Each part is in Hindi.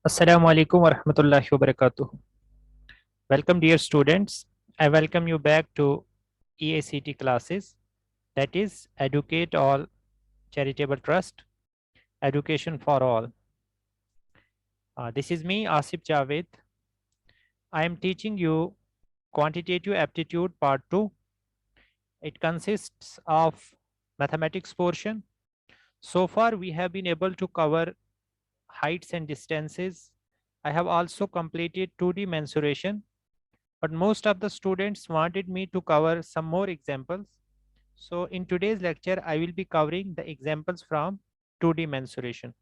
Assalamu alaikum wa rahmatullahi wa barakatuh. Welcome, dear students. I welcome you back to EACT classes, that is Educate All Charitable Trust, Education for All. This is me, Asif Javed. I am teaching you Quantitative Aptitude Part 2. It consists of mathematics portion. So far, we have been able to cover heights and distances. I have also completed 2D mensuration, but most of the students wanted me to cover some more examples. So in today's lecture, I will be covering the examples from 2D mensuration.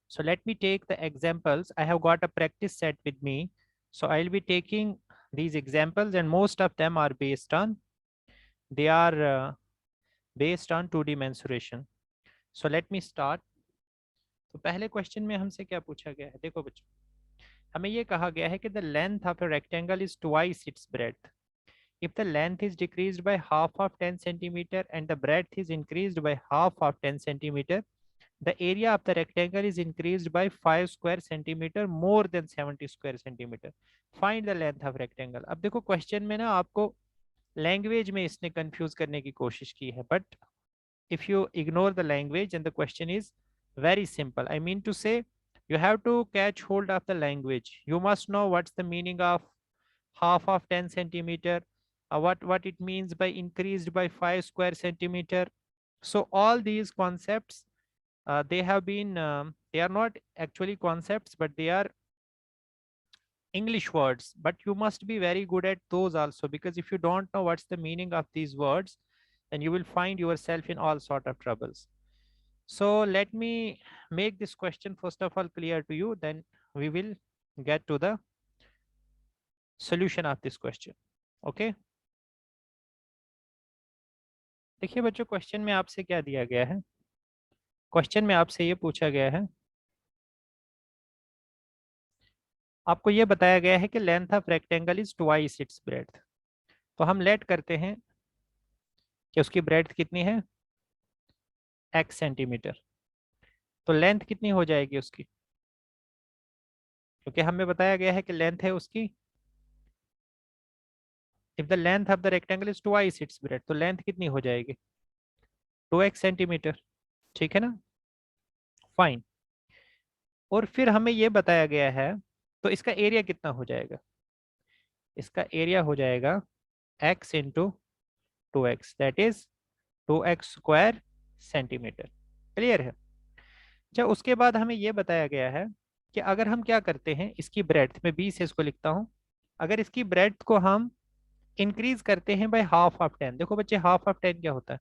So let me take the examples. I have got a practice set with me. So I'll be taking these examples, and most of them are they are based on 2D mensuration. So let me start. तो पहले क्वेश्चन में हमसे क्या पूछा गया है, देखो बच्चों, हमें ये कहा गया है कि the length of a rectangle is twice its breadth. If the length is decreased by half of 10 centimeter and the breadth is increased by half of 10 centimeter, the area of the rectangle is increased by 5 square centimeter more than 70 square centimeter. Find the length of rectangle. अब देखो क्वेश्चन में ना आपको लैंग्वेज में इसने कंफ्यूज करने की कोशिश की है, but if you ignore the language and the question is very simple. I mean to say, you have to catch hold of the language. You must know what's the meaning of half of 10 centimeter, what it means by increased by 5 square centimeter. So all these concepts, they have been they are not actually concepts, but they are English words, but you must be very good at those also, because if you don't know what's the meaning of these words, then you will find yourself in all sort of troubles. So let me make this question first of all clear to you, then we will get to the solution of this question. Okay. देखिए बच्चों, क्वेश्चन में आपसे क्या दिया गया है. क्वेश्चन में आपसे ये पूछा गया है, आपको ये बताया गया है कि length of rectangle is twice its breadth. तो हम लेट करते हैं कि उसकी ब्रेड्थ कितनी है, x सेंटीमीटर. तो लेंथ कितनी हो जाएगी उसकी, क्योंकि हमें बताया गया है कि लेंथ है उसकी, if the length of the rectangle is twice its breadth, तो लेंथ कितनी हो जाएगी, 2x सेंटीमीटर. ठीक है ना, फाइन. और फिर हमें ये बताया गया है, तो इसका एरिया कितना हो जाएगा, इसका एरिया हो जाएगा x into 2x, that is 2x square centimetre. Clear है. अच्छा, उसके बाद हमें यह बताया गया है कि अगर हम क्या करते हैं, इसकी ब्रेड्थ में 20 से इसको लिखता हूं, अगर इसकी ब्रेड्थ को हम इंक्रीज करते हैं बाय हाफ ऑफ 10. देखो बच्चे, हाफ ऑफ 10 क्या होता है,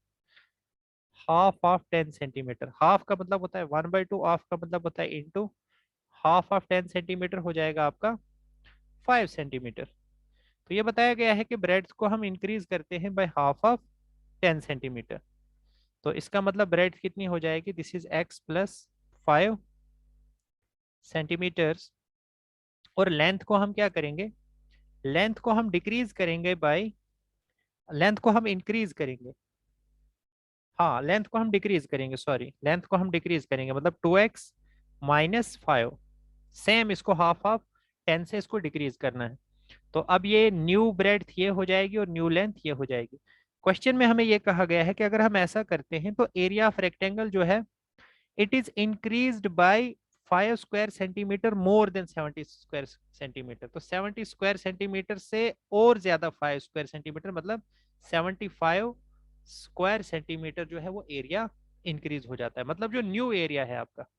हाफ ऑफ 10 सेंटीमीटर. हाफ का मतलब होता है 1/2, हाफ का मतलब होता है इंटू. हाफ ऑफ 10 सेंटीमीटर हो जाएगा आपका 5 सेंटीमीटर. तो ये बताया गया है कि ब्रेड्थ को हम इंक्रीज करते हैं बाय हाफ ऑफ 10 सेंटीमीटर. तो इसका मतलब ब्रेड्थ कितनी हो जाएगी, this is x plus 5 centimetres. और लेंथ को हम क्या करेंगे, लेंथ को हम डिक्रीज करेंगे बाय, लेंथ को हम इंक्रीज करेंगे, हाँ लेंथ को हम डिक्रीज करेंगे, सॉरी लेंथ को हम डिक्रीज करेंगे, मतलब 2x माइनस 5. सेम इसको हाफ ऑफ 10 से इसको डिक्रीज करना है. तो अब ये न्यू ब्रेड्थ ये हो जाएगी और न्यू लेंथ ये हो जाएगी. क्वेश्चन में हमें ये कहा गया है कि अगर हम ऐसा करते हैं तो एरिया ऑफ रेक्टेंगल जो है, it is increased by 5 square centimetre more than 70 square centimetre. तो 70 स्क्वायर सेंटीमीटर से और ज्यादा 5 स्क्वायर सेंटीमीटर, मतलब 75 स्क्वायर सेंटीमीटर जो है वो एरिया इंक्रीज हो जाता है. मतलब जो न्यू एरिया है आपका,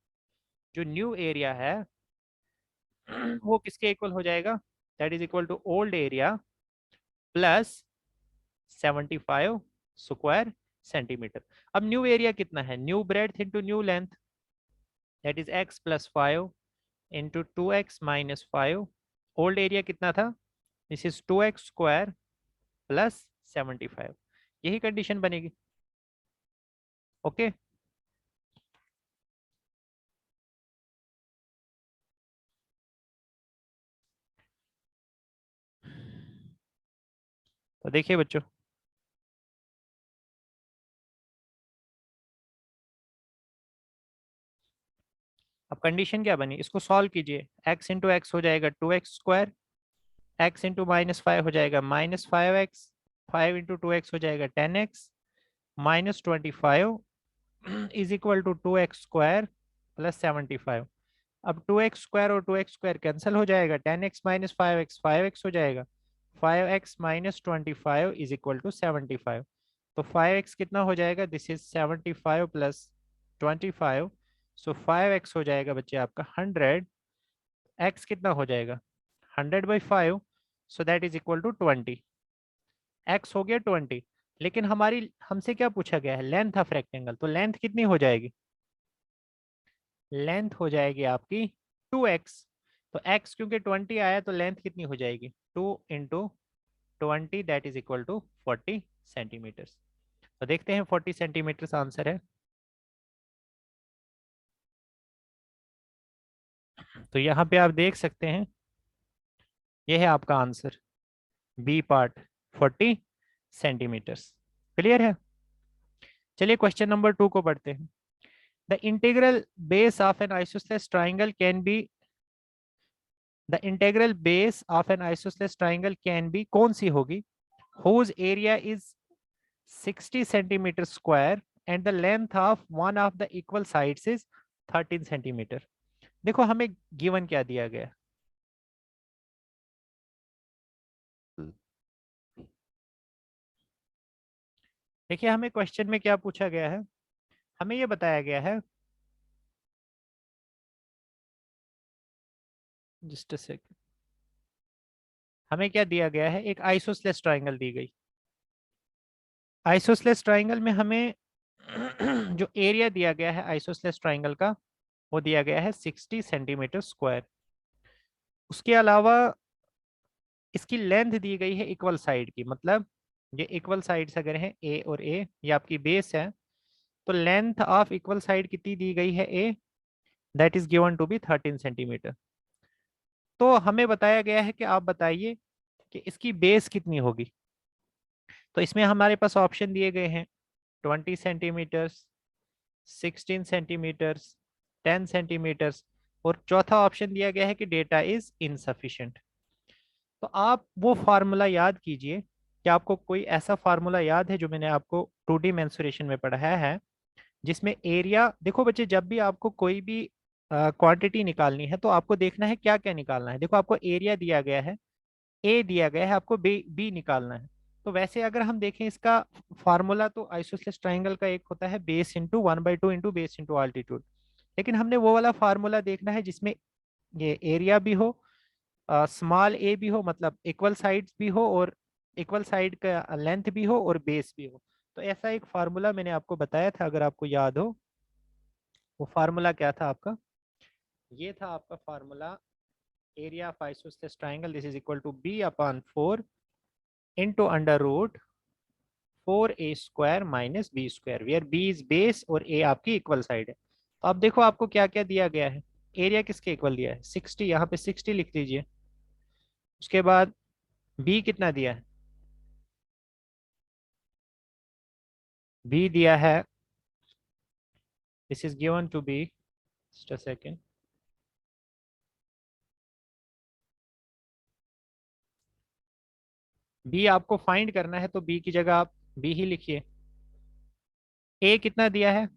जो न्यू एरिया है वो किसके इक्वल हो जाएगा, that is equal to old area plus 75 square centimetre. अब न्यू एरिया कितना है, new breadth into new length, that is x plus 5 into 2x minus 5. Old area कितना था, this is 2x square plus 75. यही कंडीशन बनेगी. ओके. तो देखिए बच्चों, अब कंडीशन क्या बनी, इसको सॉल्व कीजिए, x इंटू एक्स हो जाएगा 2x², x इंटू -5 हो जाएगा -5x, 5 इंटू 2x हो जाएगा 10x, -25 is equal to 2x² plus 75। अब 2x² और 2x² कैंसिल हो जाएगा, 10x माइनस 5x 5x हो जाएगा, 5x minus 25 is equal to 75। तो 5x कितना हो जाएगा, this is 75 plus 25, so 5x हो जाएगा बच्चे आपका 100, x कितना हो जाएगा 100/5, so that is equal to 20, x हो गया 20। लेकिन हमारी हमसे क्या पूछा गया है, लेंथ ऑफ रेक्टेंगल, तो लेंथ कितनी हो जाएगी, लेंथ हो जाएगी आपकी 2x। तो x क्योंकि 20 आया तो लेंथ कितनी हो जाएगी 2 into 20 that is equal to 40 centimetres. तो देखते हैं 40 सेंटीमीटर्स आंसर है। तो यहाँ पे आप देख सकते हैं यह है आपका answer, b part 40 centimetres. Clear है। चलिए क्वेश्चन नंबर 2 को पढ़ते हैं। The integral base of an isosceles triangle can be, the integral base of an isosceles triangle can be कौन सी होगी, whose area is 60 centimeter square and the length of one of the equal sides is 13 centimeter। देखो हमें गिवन क्या दिया गया, देखिए हमें क्वेश्चन में क्या पूछा गया है, हमें ये बताया गया है, जस्ट अ सेकंड, हमें क्या दिया गया है, एक आइसोसेलेस ट्राइंगल दी गई। आइसोसेलेस ट्राइंगल में हमें जो एरिया दिया गया है आइसोसेलेस ट्राइंगल का वो दिया गया है 60 सेंटीमीटर स्क्वायर। उसके अलावा इसकी लेंथ दी गई है इक्वल साइड की, मतलब ये इक्वल साइड्स अगर हैं ए और ए, ये आपकी बेस है, तो लेंथ ऑफ इक्वल साइड कितनी दी गई है a, that is given to be 13 centimetre. तो हमें बताया गया है कि आप बताइए कि इसकी बेस कितनी होगी। तो इसमें हमारे पास ऑप्शन दिए गए हैं 20 सेंटीमीटर्स, 16 सेंटीमीटर्स, 10 सेंटीमीटर्स, और चौथा ऑप्शन दिया गया है कि डेटा इज इनसफिशिएंट। तो आप वो फार्मूला याद कीजिए कि आपको कोई ऐसा फार्मूला याद है जो मैंने आपको 2D मेंसुरेशन में पढ़ाया है, जिसमें एरिया, देखो बच्चे जब भी आपको कोई भी क्वांटिटी निकालनी है तो आपको देखना है क्या क्या निकालना है। देखो आपको एरिया दिया गया है, ए दिया गया है, आपको बी निकालना है। तो वैसे अगर हम देखें इसका फार्मूला तो आइसोसेलेस ट्राइंगल का एक होता है base into 1/2 into base into altitude, लेकिन हमने वो वाला फार्मूला देखना है जिसमें ये एरिया भी हो, स्मॉल ए भी हो, मतलब इक्वल साइड्स भी हो, और इक्वल साइड का लेंथ भी हो और बेस भी हो। तो ऐसा एक फार्मूला मैंने आपको बताया था, अगर आपको याद हो। वो फार्मूला क्या था आपका, ये था आपका formula, area of isosceles triangle this is equal to b upon 4 into under root 4a² minus b², where b is base और a आपकी इक्वल साइड है। तो अब देखो आपको क्या क्या दिया गया है, एरिया किसके इक्वल दिया है 60, यहाँ पे 60 लिख लीजिए। उसके बाद b कितना दिया है, b दिया है, this is given to be, just a second, b आपको फाइंड करना है तो b की जगह आप b ही लिखिए। a कितना दिया है,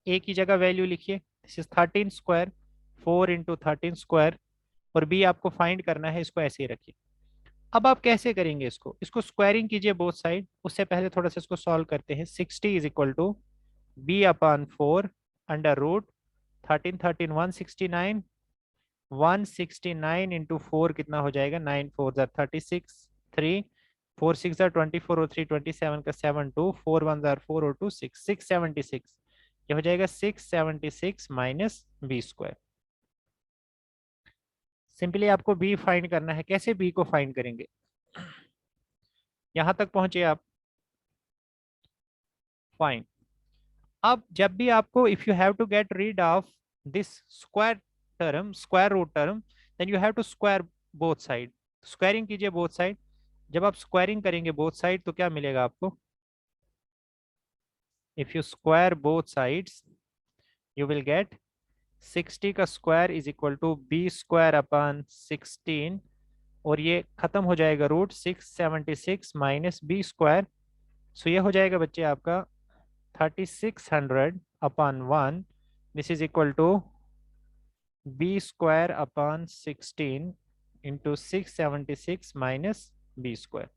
a की जगह वैल्यू लिखिए, दिस इज 13², 4 इंटू 13², और b आपको फाइंड करना है, इसको ऐसे ही रखिए। अब आप कैसे करेंगे इसको, इसको स्क्वायरिंग कीजिए बोथ साइड। उससे पहले थोड़ा सा इसको सॉल्व करते हैं। 60 is equal to b upon 4 under root 13 13 169, 169 into 4 कितना हो जाएगा, 9 4 जार 36, 3 4 6 जार 24 और 3 27 का 7 2 4 1 जार 4 और 2 6 676, ये हो जाएगा 676 माइनस b²। सिंपली आपको b फाइंड करना है, कैसे b को फाइंड करेंगे, यहां तक पहुंचे आप, फाइन। अब जब भी आपको, if you have to get rid of this square term, square root term, then you have to square both side. Squaring कीजिए बोथ साइड। जब आप स्क्वायरिंग करेंगे बोथ साइड तो क्या मिलेगा आपको, if you square both sides you will get 60 का square is equal to b square upon 16, और ये खत्म हो जाएगा root 676 minus b square. So ये हो जाएगा बच्चे आपका 3600 upon 1, this is equal to b square upon 16 into 676 minus b square.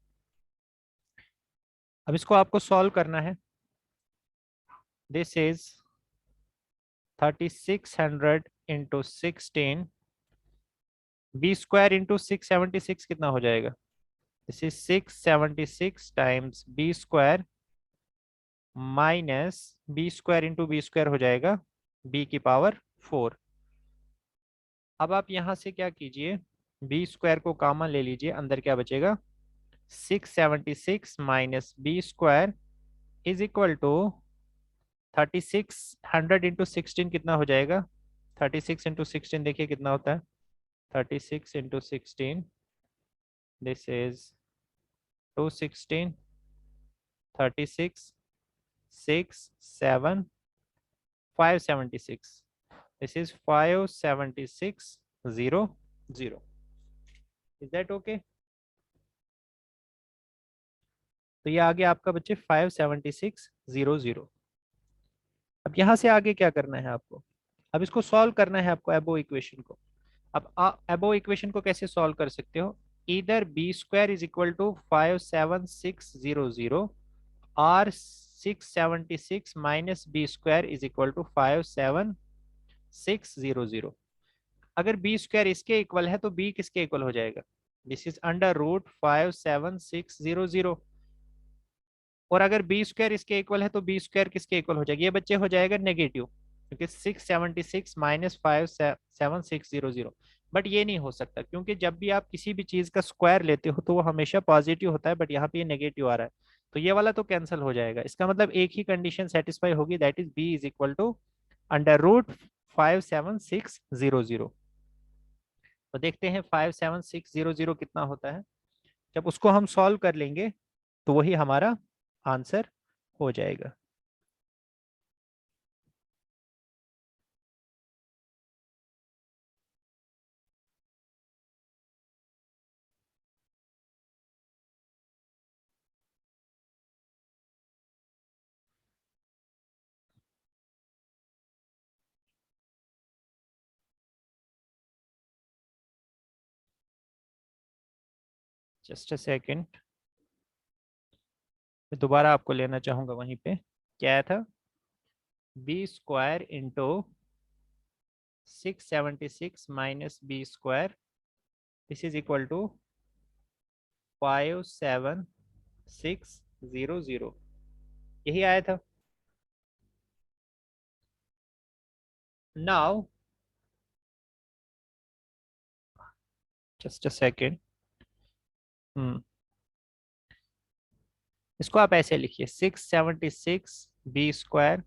अब इसको आपको सॉल्व करना है। This is 3600 into 16, b square into 676 कितना हो जाएगा? This is 676 times b square minus b square into b square हो जाएगा बी की पावर 4। अब आप यहां से क्या कीजिए, बी स्क्वायर को कॉमन ले लीजिए, अंदर क्या बचेगा? 676 minus b square is equal to 3600 into 16 कितना हो जाएगा? 36 इंटू 16 देखिए कितना होता है? 36 into 16, this is 216, 36, 6, 7, 576, this is 57600। Is that okay? तो ये आ गया आपका बच्चे 57600। अब यहाँ से आगे क्या करना है आपको? अब इसको सॉल्व करना है आपको एबो इक्वेशन को। अब एबो इक्वेशन को कैसे सॉल्व कर सकते हो? इधर b square is equal to 57600 और 676 minus b square is equal to 57600। अगर बी स्क्वायर इसके इक्वल है तो बी किसके इक्वल हो जाएगा? This is under root 57600। और अगर बी स्क्वायर इसके इक्वल है तो बी स्क्वायर किसके इक्वल हो जाएगा? ये बच्चे हो जाएगा नेगेटिव, क्योंकि 676 माइनस 57600। बट ये नहीं हो सकता, क्योंकि जब भी आप किसी भी चीज का स्क्वायर लेते हो तो वो हमेशा पॉजिटिव होता है, बट यहाँ पे ये नेगेटिव आ रहा है, तो ये वाला तो कैंसिल हो जाएगा। इसका मतलब एक ही कंडीशन सेटिस्फाई होगी, that is b is equal to under root 57600। तो देखते हैं 57600 कितना होता है। जब उसको हम सॉल्व कर लेंगे तो वही हमारा आंसर हो जाएगा। जस्ट अ सेकेंड, मैं दोबारा आपको लेना चाहूंगा वहीं पे। क्या था? B square into 676 minus b square, this is equal to 57600, यही आया था। नाउ जस्ट अ सेकेंड, इसको आप ऐसे लिखिए, 676 b square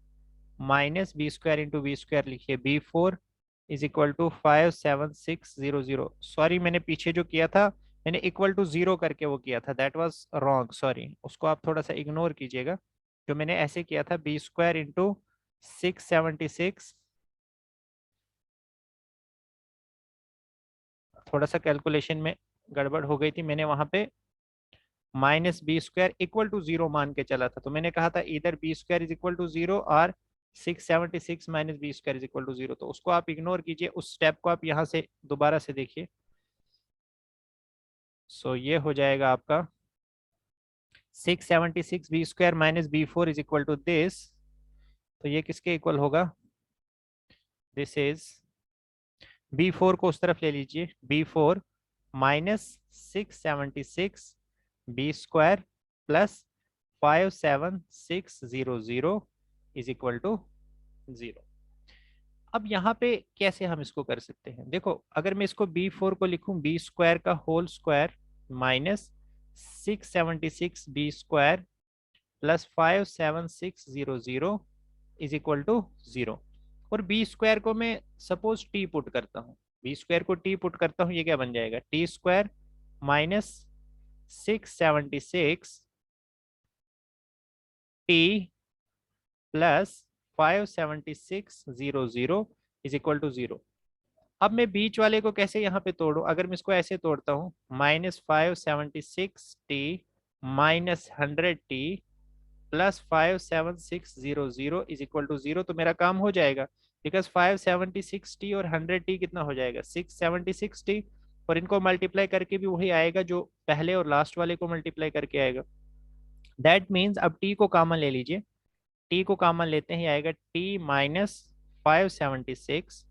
minus b square into b square लिखिए, b 4 is equal to 57600। Sorry, मैंने पीछे जो किया था, मैंने इक्वल टू जीरो करके वो किया था, दैट वाज रॉन्ग, सॉरी, उसको आप थोड़ा सा इग्नोर कीजिएगा। जो मैंने ऐसे किया था, बी स्क्वायर इंटू 676, थोड़ा सा कैलकुलेशन में गड़बड़ हो गई थी, मैंने वहां पे minus b square equal to zero मान के चला था, तो मैंने कहा था इधर b square is equal to zero और 676 minus b square is equal to zero, तो उसको आप इग्नोर कीजिए, उस स्टेप को आप यहाँ से दोबारा से देखिए। सो ये हो जाएगा आपका 676 b square minus b 4 is equal to this, तो ये किसके इक्वल होगा? दिस इज बी 4 को उस तरफ ले लीजिए, b 4 minus 676 b square plus 57600 is equal to 0। अब यहाँ पे कैसे हम इसको कर सकते हैं? देखो, अगर मैं इसको बी 4 को लिखूं बी स्क्वायर का whole square minus 676 b square plus 57600 is equal to 0, और बी स्क्वायर को मैं सपोज टी पुट करता हूँ, बी स्क्वायर को टी पुट करता हूँ, ये क्या बन जाएगा? T square minus 676 t plus 57600 is equal to 0। अब मैं बीच वाले को कैसे यहाँ पे तोड़ू? अगर मैं इसको ऐसे तोड़ता हूँ, -576t -100t +57600 is equal to 0, तो मेरा काम हो जाएगा। बिकॉज 576t और 100t कितना हो जाएगा? 676t, और इनको मल्टीप्लाई करके भी वही आएगा जो पहले और लास्ट वाले को मल्टीप्लाई करके आएगा। दैट मीन्स अब t को कॉमन ले लीजिए, t को कॉमन लेते ही आएगा t -576,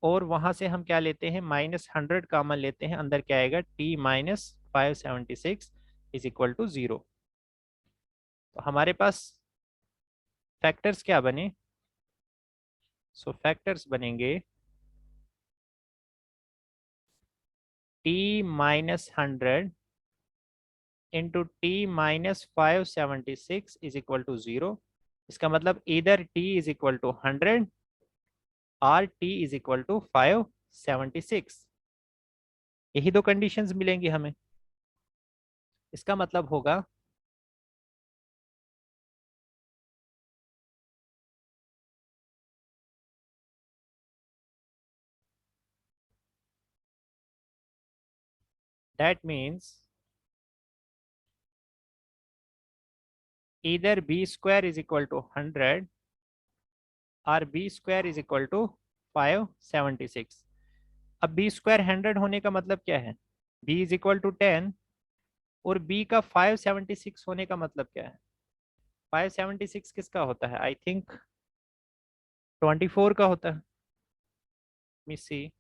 और वहां से हम क्या लेते हैं, -100 कॉमन लेते हैं, अंदर क्या आएगा, t -576 इज इक्वल टू 0। तो हमारे पास फैक्टर्स क्या बने? सो फैक्टर्स बनेंगे t -100 into t -576 is equal to 0। इसका मतलब इधर t इज इक्वल टू 100 और t इज इक्वल टू 576। यही दो कंडीशंस मिलेंगी हमें। इसका मतलब होगा that means either b square is equal to 100 और b square is equal to 576। अब b square 100 होने का मतलब क्या है? b is equal to 10, और b का 576 होने का मतलब क्या है? 576 किसका होता है? आई थिंक 24 का होता है। मिस सी,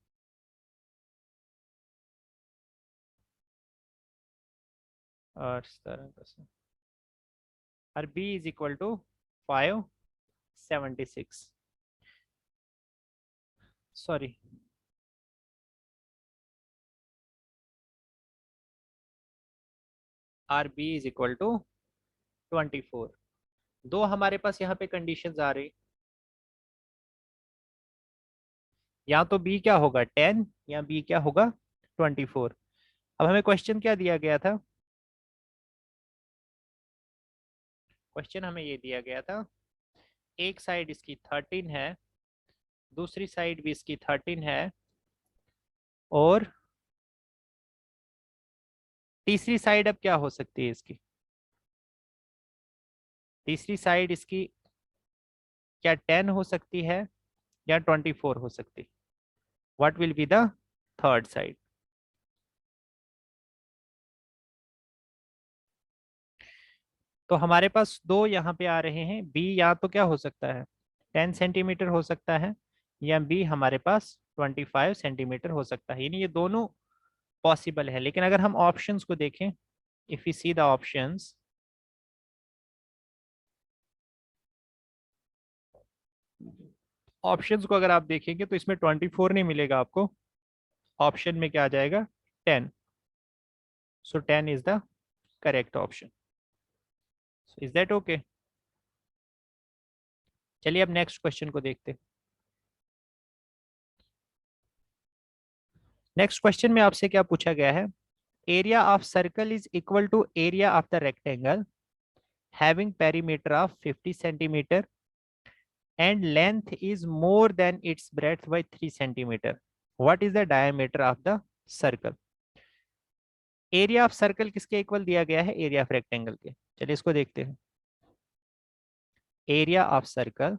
और इस तरह का से, और b is equal to 576, sorry, और b is equal to 24। दो हमारे पास यहाँ पे कंडीशंस आ रही, या तो b क्या होगा 10 या b क्या होगा 24। अब हमें क्वेश्चन क्या दिया गया था? क्वेश्चन हमें ये दिया गया था, एक साइड इसकी 13 है, दूसरी साइड भी इसकी 13 है, और तीसरी साइड अब क्या हो सकती है इसकी? तीसरी साइड इसकी क्या 10 हो सकती है या 24 हो सकती? What will be the third side? तो हमारे पास दो यहाँ पे आ रहे हैं, बी या तो क्या हो सकता है 10 सेंटीमीटर हो सकता है, या बी हमारे पास 25 सेंटीमीटर हो सकता है। यानी ये दोनों पॉसिबल है। लेकिन अगर हम ऑप्शंस को देखें, if you see the options, options को अगर आप देखेंगे तो इसमें 24 नहीं मिलेगा आपको, ऑप्शन में क्या आ जाएगा 10। सो 10 is the correct option. Is that okay? चलिए अब नेक्स्ट क्वेश्चन को देखते हैं। नेक्स्ट क्वेश्चन में आपसे क्या पूछा गया है? Area of circle is equal to area of the rectangle having perimeter of 50 centimetre and length is more than its breadth by 3 centimeter. What is the diameter of the circle? Area of circle किसके इक्वल दिया गया है? एरिया ऑफ रेक्टेंगल के। चलिए इसको देखते हैं। Area of circle,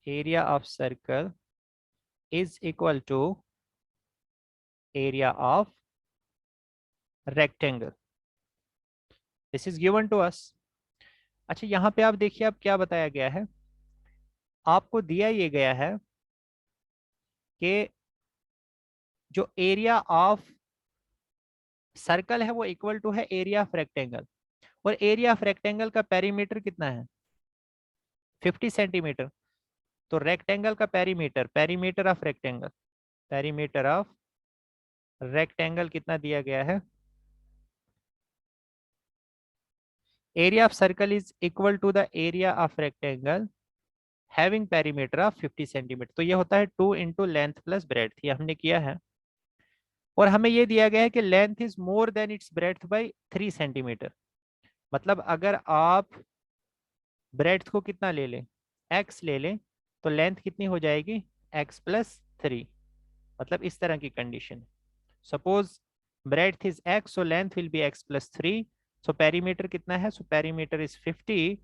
area of circle is equal to area of rectangle. This is given to us. अच्छा, यहाँ पे आप देखिए, अब क्या बताया गया है, आपको दिया ये गया है कि जो एरिया ऑफ सर्कल है वो इक्वल टू है एरिया ऑफ रेक्टेंगल, और एरिया ऑफ रेक्टेंगल का पेरीमीटर कितना है 50 सेंटीमीटर। तो रेक्टेंगल का perimeter, perimeter of rectangle, perimeter of rectangle कितना दिया गया है? Area of circle is equal to the area of rectangle having perimeter of 50 centimetres. तो ये होता है 2 इंटू लेंथ प्लस ब्रेड्थ, ये हमने किया है। और हमें ये दिया गया है कि length is more than it's breadth by 3 centimetre. मतलब अगर आप ब्रेड्थ को कितना ले लें, x ले लें, तो लेंथ कितनी हो जाएगी, x+3। मतलब इस तरह की कंडीशन है। Suppose breadth is x, so length will be x+3। So perimeter कितना है, सो पेरीमीटर इज 50।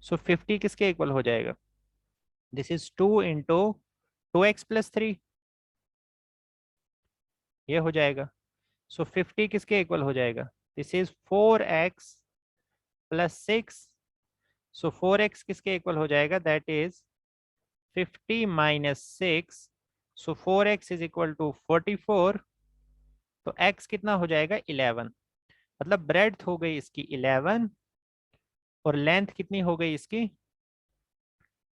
सो 50 किसके इक्वल हो जाएगा, दिस इज 2 इंटू 2x+3, ये हो जाएगा। सो 50 किसके इक्वल हो जाएगा, this is 4x+6। So 4x किसके इक्वल हो जाएगा, that is 50 - 6। So 4x is equal to 44। तो x कितना हो जाएगा, 11। मतलब ब्रेड्थ हो गई इसकी 11 और लेंथ कितनी हो गई इसकी,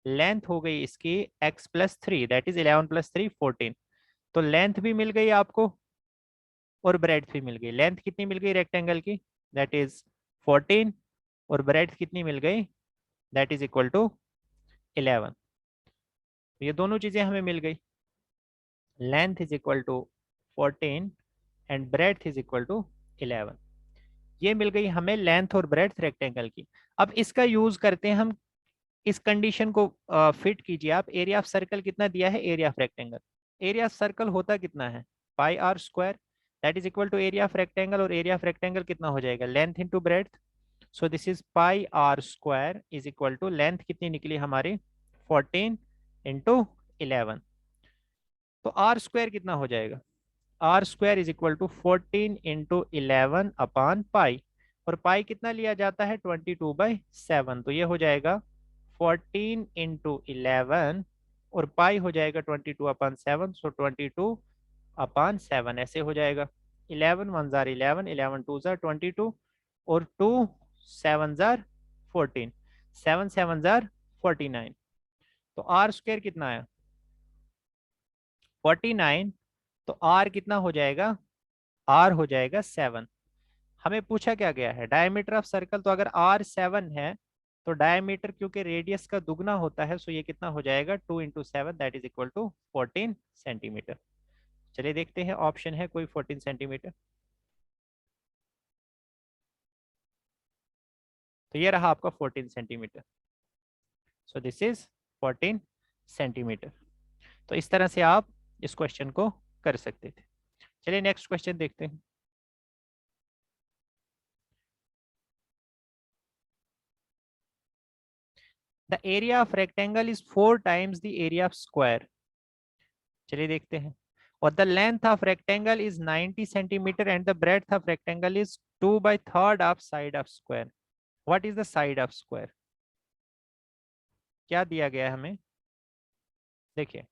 लेंथ हो गई इसकी x+3, दैट इज 11 + 3 14। तो लेंथ भी मिल गई आपको और ब्रेड्थ भी मिल गई। लेंथ कितनी मिल गई रेक्टेंगल की, दैट इज 14, और ब्रेड्थ कितनी मिल गई, दैट इज इक्वल टू 11। ये दोनों चीजें हमें मिल गई, length is equal to 14 and breadth is equal to 11। ये मिल गई हमें लेंथ और ब्रेड्थ रेक्टेंगल की। अब इसका यूज करते हैं हम, इस कंडीशन को फिट कीजिए आप। एरिया ऑफ सर्कल कितना दिया है, area of rectangle. Area of circle होता कितना है, πr², that is equal to area of rectangle, और एरिया ऑफ रेक्टेंगल कितना हो जाएगा, length into breadth. So this is πr² is equal to, length कितनी निकली हमारी 14 इंटू 11। तो r² कितना हो जाएगा, r² is equal to 14 into 11 upon pi, और पाई कितना लिया जाता है, 22/7। तो ये हो जाएगा 14 इंटू 11 और पाई हो जाएगा 22/7। सो 22/7 ऐसे हो जाएगा। 11 1 जार 11, 11 2 जार 22, और 2 7 जार 14, 7 7 जार 49। तो r² कितना आया, 49। तो r कितना हो जाएगा, r हो जाएगा 7। हमें पूछा क्या गया है, डायमीटर ऑफ सर्कल। तो अगर r 7 है तो डायमीटर क्योंकि रेडियस का दुगना होता है, सो ये कितना हो जाएगा, 2 into 7, that is equal to 14 centimetres. चलिए देखते हैं ऑप्शन है कोई 14 सेंटीमीटर। तो ये रहा आपका 14 centimetre. So this is 14 centimetres. तो इस तरह से आप इस क्वेश्चन को कर सकते थे। चलिए नेक्स्ट क्वेश्चन देखते हैं। The area of rectangle is 4 times the area of square. चलिए देखते हैं। और the length of rectangle is 90 centimetre and the breadth of rectangle is 2/3 of side of square. What is the side of square, क्या दिया गया है हमें, देखिए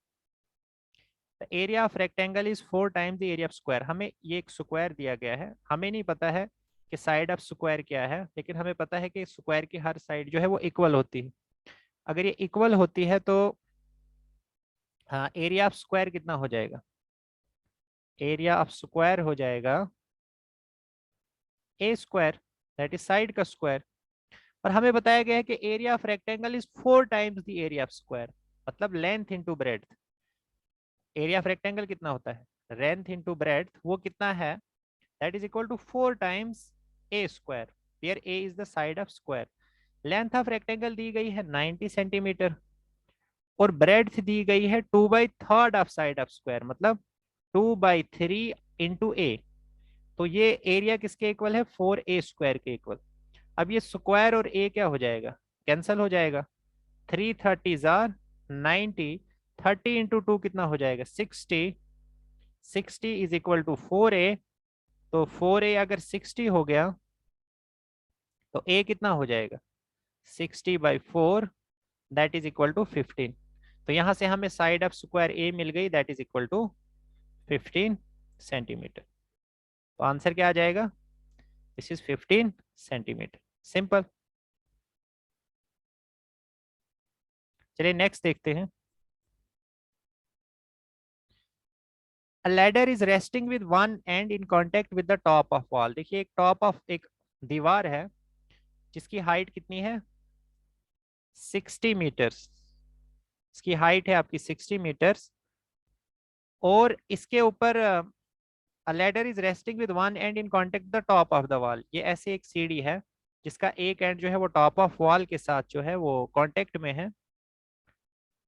the area of rectangle is 4 times the area of square. हमें ये एक स्क्वायर दिया गया है, हमें नहीं पता है कि साइड ऑफ स्क्वायर क्या है, लेकिन हमें पता है कि स्क्वायर की हर साइड जो है वो इक्वल होती है। अगर ये इक्वल होती है तो हाँ, एरिया ऑफ स्क्वायर कितना हो जाएगा, एरिया ऑफ स्क्वायर हो जाएगा a², दैट इज साइड का स्क्वायर। और हमें बताया गया है कि area of rectangle is 4 times the area of square, मतलब length into breadth. Area of rectangle कितना होता है, लेंथ इंटू ब्रेड्थ, वो कितना है, that is equal to 4 times a², where a is the side of square. Length of rectangle दी गई है 90 सेंटीमीटर और ब्रेड्थ दी गई है 2/3 ऑफ साइड ऑफ स्क्वायर, मतलब 2/3 इंटू a। तो ये एरिया किसके इक्वल है, 4a² के इक्वल। अब ये स्क्वायर और a क्या हो जाएगा, कैंसल हो जाएगा। 330 जार 90, 30 इंटू 2 कितना हो जाएगा, 60। 60 इज इक्वल टू 4a। तो 4a अगर 60 हो गया तो a कितना हो जाएगा, 60/4, दैट इज इक्वल टू 15। तो यहां से हमें साइड ऑफ स्क्वायर a मिल गई, that is equal to 15 centimetres. तो आंसर क्या आ जाएगा, दिस इज 15 सेंटीमीटर, सिंपल। चलिए नेक्स्ट देखते हैं। A ladder is resting with one end in contact with the top of wall। देखिए एक टॉप ऑफ एक दीवार है जिसकी हाइट कितनी है, 60 मीटर्स। इसकी हाइट है आपकी 60 मीटर्स और इसके ऊपर a ladder is resting with one end in contact with the top of the wall। ये ऐसे एक सीढ़ी है जिसका एक एंड जो है वो टॉप ऑफ वॉल के साथ जो है वो कांटेक्ट में है,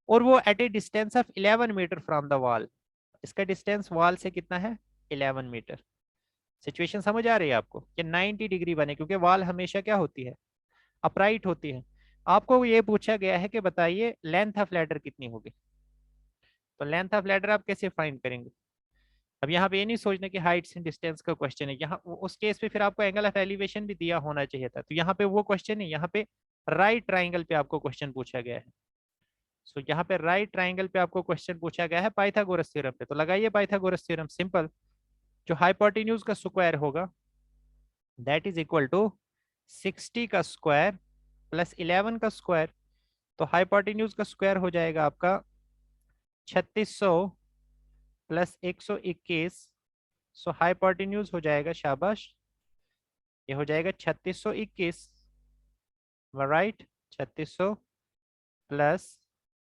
और वो at a distance of 11 metre from the wall. इसका डिस्टेंस वॉल से कितना है? 11 मीटर। सिचुएशन समझ आ रही है आपको कि 90 डिग्री बने, क्योंकि वॉल हमेशा क्या होती है? अपराइट होती है। आपको ये पूछा गया है कि बताइए लेंथ ऑफ लैडर कितनी होगी। तो लेंथ ऑफ लैडर आप कैसे फाइंड करेंगे? अब यहाँ पे ये नहीं सोचना कि हाइट एंड डिस्टेंस का क्वेश्चन है, यहाँ उस केस पे फिर आपको एंगल ऑफ एलिवेशन भी दिया होना चाहिए था। तो यहाँ पे वो क्वेश्चन नहीं, यहाँ पे राइट ट्राइंगल पे आपको क्वेश्चन पूछा गया है। सो यहाँ पे राइट ट्राइंगल पे आपको क्वेश्चन पूछा गया है पाइथागोरस थ्योरम पे। तो लगाइए पाइथागोरस थ्योरम। सिंपल, जो हाइपोटेन्यूज का स्क्वायर होगा दैट इज इक्वल टू 60 का स्क्वायर प्लस 11 का स्क्वायर। तो हाइपोटेन्यूज का स्क्वायर हो जाएगा आपका 3600 प्लस 121। सो हाइपोटेन्यूज हो जाएगा, शाबाश, ये हो जाएगा 3621, right. 3600 plus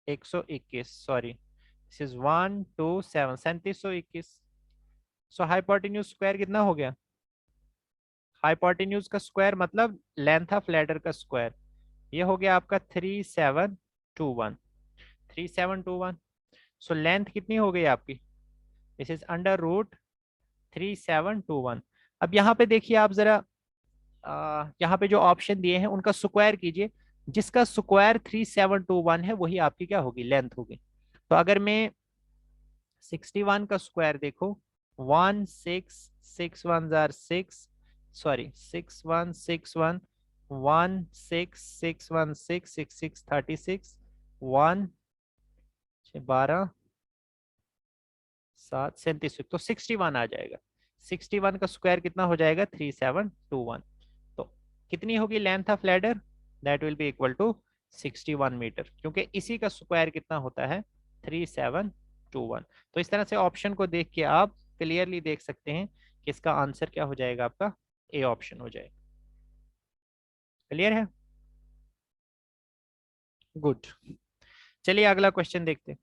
121, sorry this is 127, 3721। So hypotenuse square कितना हो गया? हाइपोटेन्यूज का स्क्वायर मतलब लेंथ ऑफ लैडर का स्क्वायर, ये हो गया आपका 3721, 3721। सो लेंथ कितनी हो गई आपकी? This is under root 3721। अब यहाँ पे देखिए आप जरा, यहाँ पे जो ऑप्शन दिए हैं उनका स्क्वायर कीजिए। जिसका स्क्वायर 3721 है वही आपकी क्या होगी? लेंथ होगी। तो अगर मैं 61 का स्क्वायर देखो, 1661 सॉरी 6161 1661 6636 1 12 7 37, तो 61 आ जाएगा। 61 का स्क्वायर कितना हो जाएगा? 3721। तो कितनी होगी length of ladder? That will be equal to 61 metre, क्योंकि इसी का स्क्वायर कितना होता है? 3721। तो इस तरह से ऑप्शन को देख के आप क्लियरली देख सकते हैं कि इसका आंसर क्या हो जाएगा? आपका ए ऑप्शन हो जाएगा। क्लियर है? गुड। चलिए अगला क्वेश्चन देखते हैं।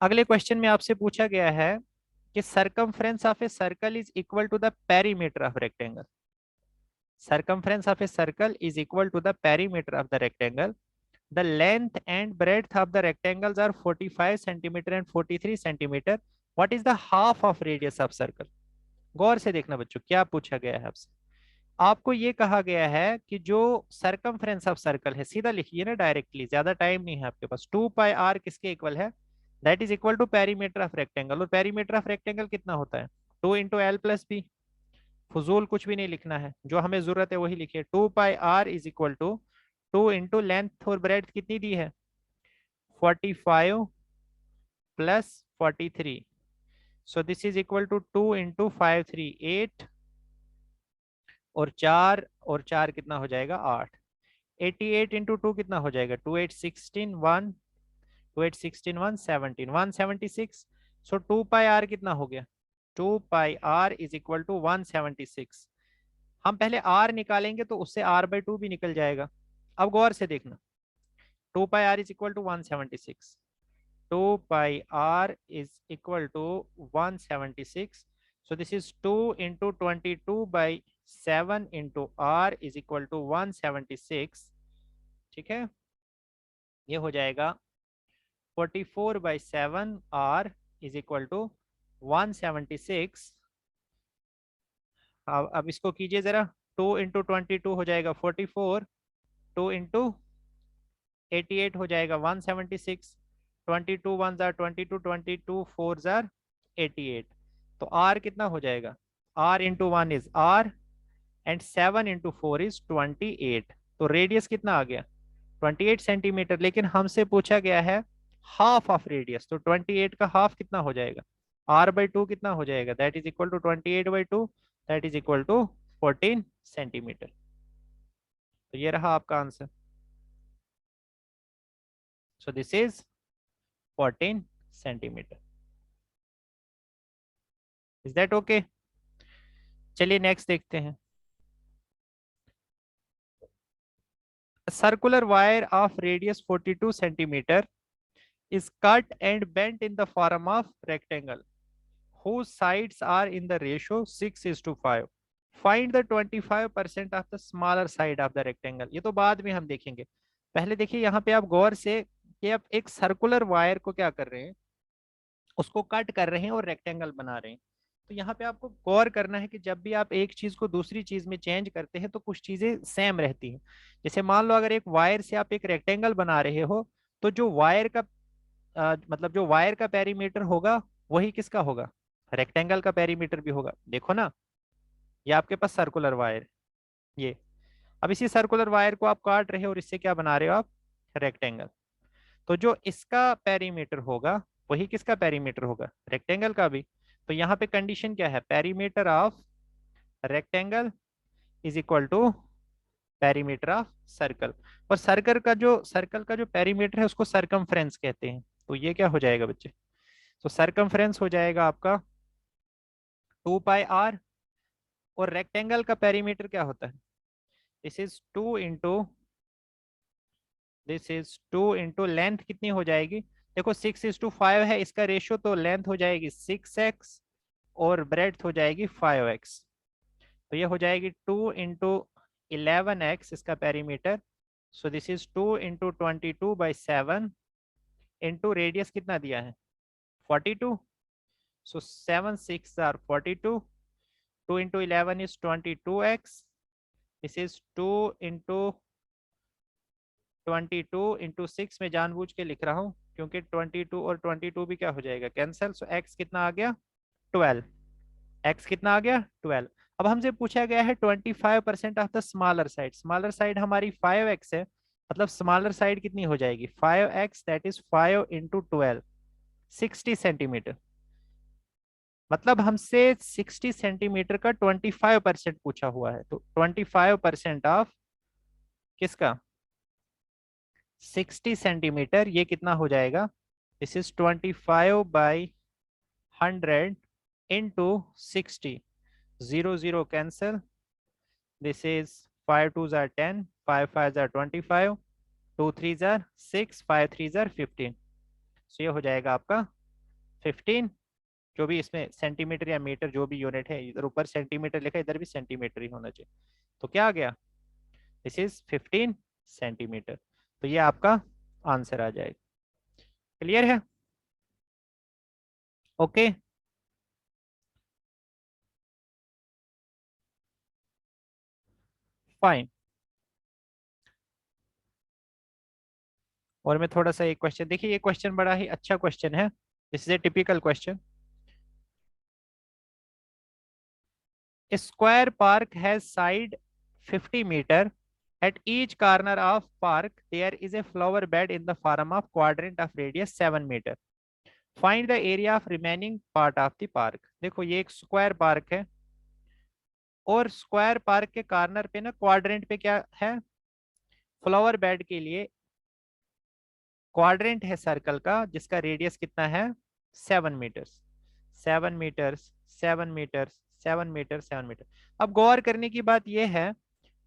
अगले क्वेश्चन में आपसे पूछा गया है कि circumference of a circle is equal to the perimeter of rectangle. Circumference of a circle is equal to the perimeter of the rectangle. The length and breadth of the rectangles are 45 centimeter and 43 centimeter. What is the half of radius of circle? गौर से देखना बच्चों, क्या पूछा गया है आपसे। आपको ये कहा गया है कि जो सरकमफ्रेंस ऑफ सर्कल है, सीधा लिखिए ना डायरेक्टली, ज्यादा टाइम नहीं है आपके पास। 2πr किसके इक्वल है? That is equal to perimeter of rectangle. और पेरीमीटर ऑफ रेक्टेंगल कितना होता है? 2 × L + B। फजूल कुछ भी नहीं लिखना है, जो हमें जरूरत है वही लिखिए। 2πr is equal to 2 into length और ब्रेड्थ कितनी दी है? 45 plus 43। So this is equal to 2 into 5 3 8 और 4 कितना हो जाएगा? 8। 88 इंटू 2 कितना हो जाएगा? 2 8 16 1 2 8 16 1 17 176। सो 2πr कितना हो गया? 2πr is equal to 176। हम पहले r निकालेंगे तो उससे r/2 भी निकल जाएगा। अब गौर से देखना, 2πr is equal to 176, 2πr is equal to 176। So this is 2 into 22/7 into r is equal to 176। ठीक है, ये हो जाएगा 44/7 r इज इक्वल टू 176। अब इसको कीजिए जरा, 2 इंटू 22 हो जाएगा 44, 2 इंटू 88 हो जाएगा 176, 22 1 जार 22, 22 4 जार 88। तो r कितना हो जाएगा? r into 1 is r and 7 into 4 is 28। तो रेडियस कितना आ गया? 28 सेंटीमीटर। लेकिन हमसे पूछा गया है हाफ ऑफ रेडियस, तो 28 का हाफ कितना हो जाएगा? r/2 कितना हो जाएगा? That is equal to 28/2, that is equal to 14 centimetres. तो ये रहा आपका answer. So this is 14 centimetres. Is that okay? चलिए नेक्स्ट देखते हैं। Circular wire of radius 42 centimetre is cut and bent in the form of rectangle. whose sides are in the ratio 6:5. Find the 25% of the smaller side of the rectangle. ये तो बाद में हम देखेंगे, पहले देखिए यहाँ पे आप गौर से कि आप एक सर्कुलर वायर को क्या कर रहे हैं, उसको कट कर रहे हैं और रेक्टेंगल बना रहे हैं। तो यहाँ पे आपको गौर करना है कि जब भी आप एक चीज को दूसरी चीज में चेंज करते हैं तो कुछ चीजें सेम रहती हैं। जैसे मान लो अगर एक वायर से आप एक रेक्टेंगल बना रहे हो, तो जो वायर का मतलब जो वायर का पेरीमीटर होगा वही किसका होगा, रेक्टेंगल का पेरीमीटर भी होगा। देखो ना, ये आपके पास सर्कुलर वायर, ये अब इसी सर्कुलर वायर को आप काट रहे हो और इससे क्या बना रहे हो आप, रेक्टेंगल। तो जो इसका पेरीमीटर होगा वही किसका पेरीमीटर होगा, रेक्टेंगल का भी। तो यहाँ पे कंडीशन क्या है, perimeter of rectangle is equal to perimeter of circle. और सर्कल का जो पेरीमीटर है उसको सरकमफ्रेंस कहते हैं। तो ये क्या हो जाएगा बच्चे, तो सरकमफ्रेंस हो जाएगा आपका 2πr। और रेक्टेंगल का पेरीमीटर क्या होता है, दिस इज 2 लेंथ कितनी हो जाएगी, देखो 6:5 है इसका रेशियो, तो लेंथ हो जाएगी 6x और ब्रेड्थ हो जाएगी 5x। तो ये हो जाएगी 2 × 11x इसका perimeter. So this is 2 × 22/7 into radius कितना दिया है 42। सो 7 6 are 42, 2 × 11 is 22x, this is 2 × 22 × 6 में जानबूझ के लिख रहा हूँ क्योंकि 22 और 22 भी क्या हो जाएगा कैंसिल। सो x कितना आ गया 12, x कितना आ गया 12। अब हमसे पूछा गया है 25% of the smaller side, smaller side हमारी 5x है, मतलब स्मॉलर साइड कितनी हो जाएगी 5x, दैट इज 5 × 12, 60 सेंटीमीटर। मतलब हमसे 60 सेंटीमीटर का 25% पूछा हुआ है, तो 25% ऑफ किसका 60 सेंटीमीटर, ये कितना हो जाएगा, this is 25/100 into 60, 0 0 cancel, this is 5 2s are 10, 5 5s are 25, 2 3s are 6, 5 3s are 15। सो ये हो जाएगा आपका 15, जो भी इसमें सेंटीमीटर या मीटर जो भी यूनिट है, इधर ऊपर सेंटीमीटर लिखा है इधर भी सेंटीमीटर ही होना चाहिए। तो क्या आ गया, दिस इज 15 सेंटीमीटर। तो ये आपका आंसर आ जाएगा। क्लियर है, ओके फाइन। और मैं थोड़ा सा एक क्वेश्चन देखिए, ये क्वेश्चन बड़ा ही अच्छा क्वेश्चन है, this is a typical question. Square park has side 50 metre, at each corner of park there is a flower bed in the form of quadrant of radius 7 meter. Find the area of remaining part of the park। देखो ये एक स्क्वायर पार्क है और स्क्वायर पार्क के कॉर्नर पे ना क्वाड्रेंट पे क्या है, फ्लावर बेड के लिए क्वाड्रेंट है सर्कल का जिसका रेडियस कितना है 7 metres, 7 metres, 7 metres, 7 metre, 7 metre. अब गौर करने की बात यह है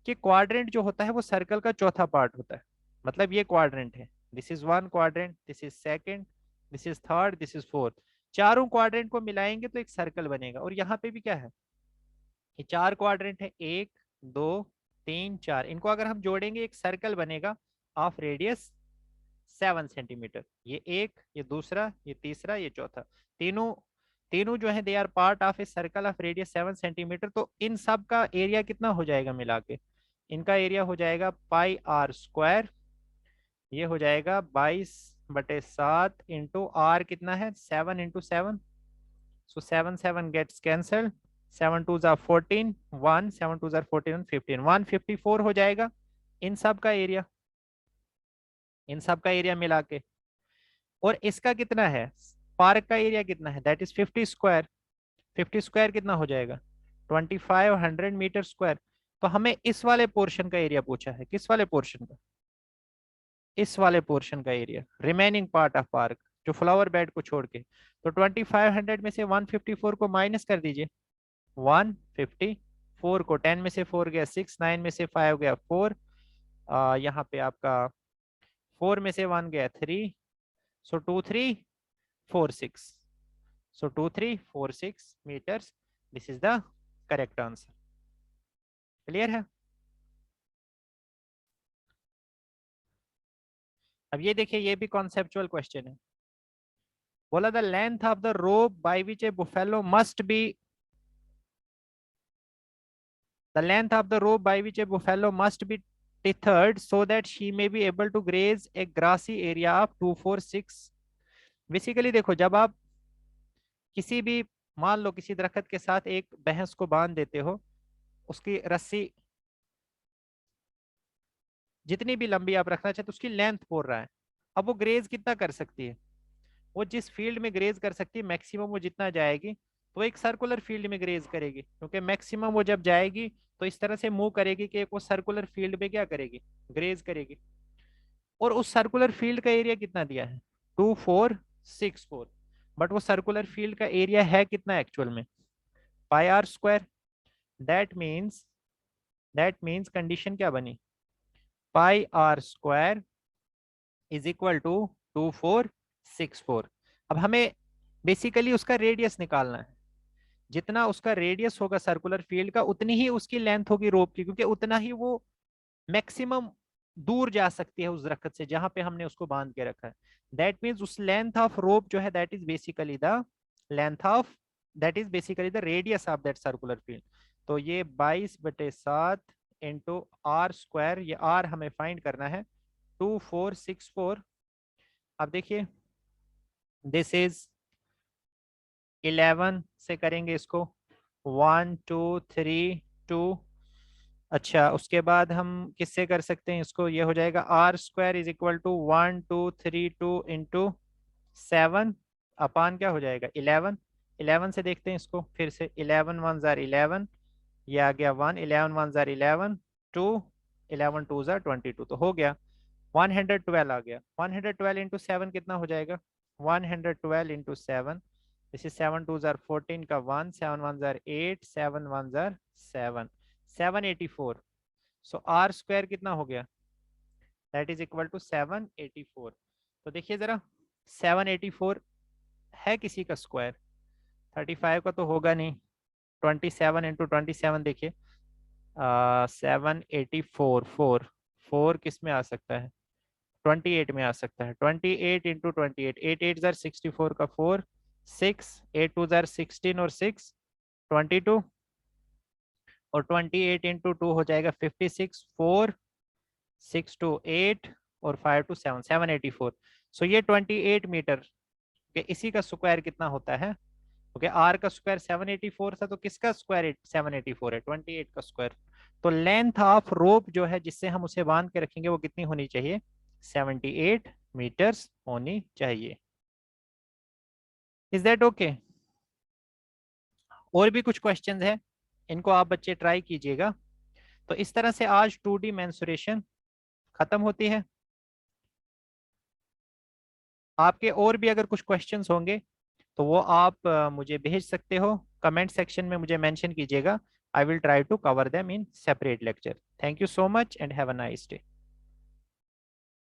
कि क्वाड्रेंट जो होता है वो सर्कल का चौथा पार्ट होता है। मतलब ये क्वाड्रेंट है, this is one quadrant, this is second, this is third, this is fourth. चारों क्वाड्रेंट को मिलाएंगे तो एक सर्कल बनेगा। और यहाँ पे भी क्या है, ये 4 क्वाड्रेंट है, 1 2 3 4, इनको अगर हम जोड़ेंगे एक सर्कल बनेगा ऑफ रेडियस 7 सेंटीमीटर। ये एक, ये दूसरा, ये तीसरा, ये चौथा, तीनों तीनों जो है they are part of a circle of radius 7 centimetres. तो इन सब का एरिया कितना हो जाएगा मिला के, इनका एरिया हो जाएगा πr², ये हो जाएगा 22/7 इंटू आर कितना है 7 × 7। सो 7 7 gets cancelled, 7 2s are 14, 1 7 2s are 14 15, 154 हो जाएगा इन सब का एरिया, इन सब का एरिया मिला के। और इसका कितना है, पार्क का एरिया कितना है, दैट इज 50²। 50² कितना हो जाएगा 2500 मीटर स्क्वायर। तो हमें इस वाले पोर्शन का एरिया पूछा है, किस वाले पोर्शन का, इस वाले पोर्शन का area, remaining part of park जो फ्लावर बेड को छोड़ के। तो 2500 में से 154 को माइनस कर दीजिए, 154 को 10 में से 4 गया 6, 9 में से 5 गया 4, यहाँ पे आपका 4 में से 1 गया 3, सो 2 3 4 6, So 2346 meters. This is the correct answer. Clear है? अब ये देखिए, ये भी कॉन्सेप्चुअल क्वेश्चन है। बोला the length of the rope by which A buffalo must be, the length of the rope by which a buffalo must be tethered so that she may be able to graze a grassy area of 246। Basically देखो, जब आप किसी भी, मान लो किसी दरख्त के साथ एक भैंस को बांध देते हो, उसकी रस्सी जितनी भी लंबी आप रखना चाहते हो उसकी लेंथ बोल रहा है। अब वो ग्रेज कितना कर सकती है, वो जिस फील्ड में ग्रेज कर सकती है मैक्सिमम वो जितना जाएगी, तो एक सर्कुलर फील्ड में ग्रेज करेगी, क्योंकि मैक्सिमम वो जब जाएगी तो इस तरह से मूव करेगी कि वो सर्कुलर फील्ड में क्या करेगी, ग्रेज करेगी। और उस सर्कुलर फील्ड का एरिया कितना दिया है, 2464। बट वो सर्कुलर फील्ड का एरिया है कितना एक्चुअल में, pi r square. That means condition क्या बनी, pi r square is equal to 2464। अब हमें बेसिकली उसका रेडियस निकालना है। जितना उसका रेडियस होगा सर्कुलर फील्ड का, उतनी ही उसकी लेंथ होगी रोप की, क्योंकि उतना ही वो मैक्सिमम दूर जा सकती है उस दरख्त से जहां पे हमने उसको बांध के रखा है। दैट मीन्स उस लेंथ ऑफ रोप जो है, that is basically the length of, that is basically the radius of that circular field. तो ये 22/7 इंटू आर स्क्वायर, ये आर हमें फाइंड करना है 2464। अब देखिए, दिस इज 11 से करेंगे इसको, 1 2 3 2। अच्छा, उसके बाद हम किससे कर सकते हैं इसको, ये हो जाएगा r square is equal to 1232 into 7 upon क्या हो जाएगा 11। 11 से देखते हैं इसको फिर से, 11 1 जार 11, ये आ गया 1, 11 1 जार 11, 2 11 2 जार 22, तो हो गया 112 आ गया। 112 इंटू 7 कितना हो जाएगा, 112 इंटू 7, दिस इज 7 2 जार 14 का 1, 7 1 जार 8, 7 1 जार 7, 784। सो आर स्क्वायर कितना हो गया, दैट इज इक्वल टू 784। तो देखिए जरा, 784 है किसी का स्क्वायर, 35 का तो होगा नहीं। 27 इंटू 27 देखिए, 784, 4 किस में आ सकता है, 28 में आ सकता है। 28 इंटू 28, 8 8 जार 64 का 4, 6 8 2 जार 16 और 6 22, और 28 इंटू 2 हो जाएगा 56, 4 6 टू 8 और 5 टू 7, 784। सो ये 28 मीटर के इसी का स्क्वायर कितना होता है, ओके आर का स्क्वायर 784 था, तो किसका स्क्वायर 784 है, 28 का स्क्वायर। तो लेंथ ऑफ रोप जो है जिससे हम उसे बांध के रखेंगे वो कितनी होनी चाहिए, 78 मीटर्स होनी चाहिए। Is that okay? और भी कुछ क्वेश्चंस है, इनको आप बच्चे ट्राई कीजिएगा। तो इस तरह से आज 2D मेंसुरेशन खत्म होती है। आपके और भी अगर कुछ क्वेश्चंस होंगे तो वो आप मुझे भेज सकते हो, कमेंट सेक्शन में मुझे मेंशन कीजिएगा। I will try to cover them in separate lecture. Thank you so much and have a nice day.